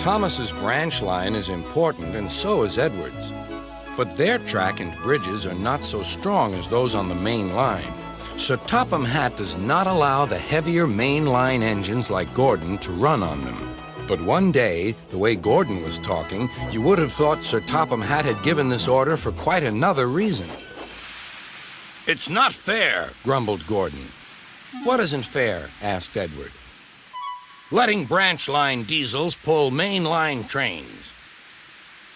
Thomas's branch line is important, and so is Edward's. But their track and bridges are not so strong as those on the main line. Sir Topham Hatt does not allow the heavier main line engines like Gordon to run on them. But one day, the way Gordon was talking, you would have thought Sir Topham Hatt had given this order for quite another reason. "It's not fair," grumbled Gordon. "What isn't fair?" asked Edward. "Letting branch line diesels pull main line trains."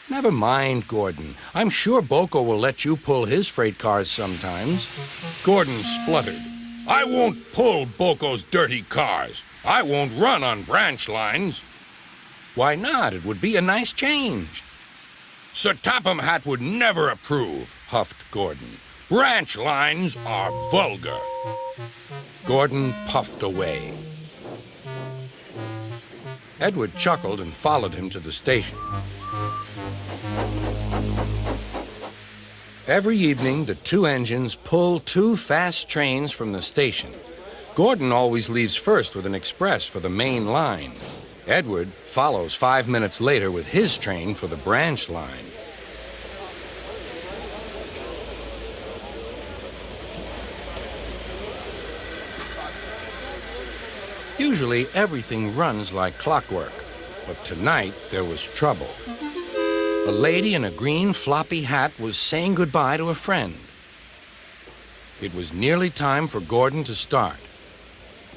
"Never mind, Gordon. I'm sure Boko will let you pull his freight cars sometimes." Gordon spluttered. "I won't pull Boko's dirty cars. I won't run on branch lines." "Why not? It would be a nice change." "Sir Topham Hatt would never approve," huffed Gordon. "Branch lines are vulgar." Gordon puffed away. Edward chuckled and followed him to the station. Every evening, the two engines pull two fast trains from the station. Gordon always leaves first with an express for the main line. Edward follows 5 minutes later with his train for the branch line. Usually, everything runs like clockwork, but tonight there was trouble. A lady in a green floppy hat was saying goodbye to a friend. It was nearly time for Gordon to start.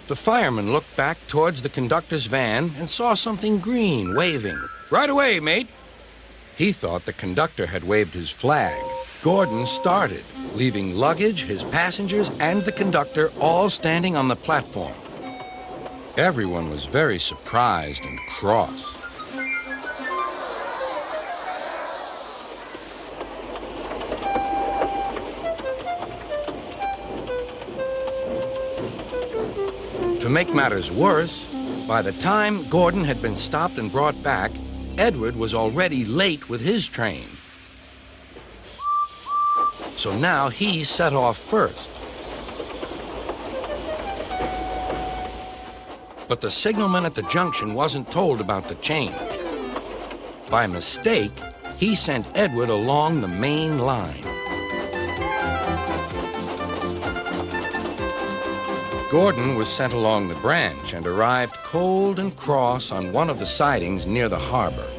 The fireman looked back towards the conductor's van and saw something green waving. "Right away, mate." He thought the conductor had waved his flag. Gordon started, leaving luggage, his passengers, and the conductor all standing on the platform. Everyone was very surprised and cross. To make matters worse, by the time Gordon had been stopped and brought back, Edward was already late with his train. So now he set off first. But the signalman at the junction wasn't told about the change. By mistake, he sent Edward along the main line. Gordon was sent along the branch and arrived cold and cross on one of the sidings near the harbor.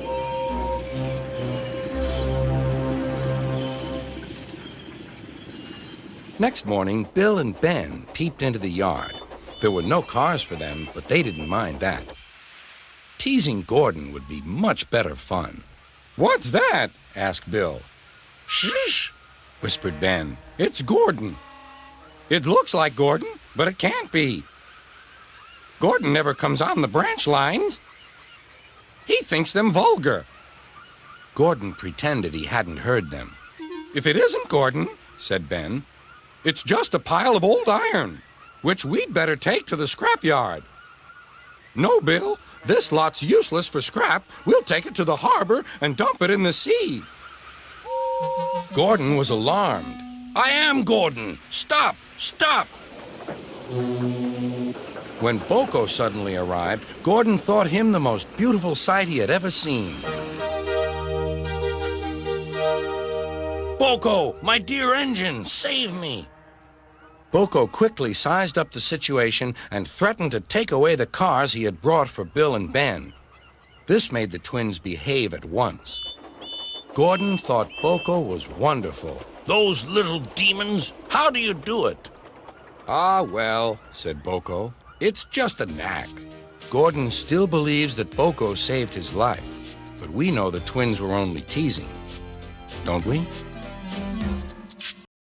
Next morning, Bill and Ben peeped into the yard. There were no cars for them, but they didn't mind that. Teasing Gordon would be much better fun. "What's that?" asked Bill. "Shh," whispered Ben. "It's Gordon." "It looks like Gordon, but it can't be. Gordon never comes on the branch lines. He thinks them vulgar." Gordon pretended he hadn't heard them. "If it isn't Gordon," said Ben, "it's just a pile of old iron, which we'd better take to the scrapyard." "No, Bill, this lot's useless for scrap. We'll take it to the harbor and dump it in the sea." Gordon was alarmed. "I am Gordon. Stop! Stop!" When Boko suddenly arrived, Gordon thought him the most beautiful sight he had ever seen. "Boko, my dear engine, save me!" Boko quickly sized up the situation and threatened to take away the cars he had brought for Bill and Ben. This made the twins behave at once. Gordon thought Boko was wonderful. "Those little demons, how do you do it?" "Ah, well," said Boko, "it's just a knack." Gordon still believes that Boko saved his life, but we know the twins were only teasing, don't we?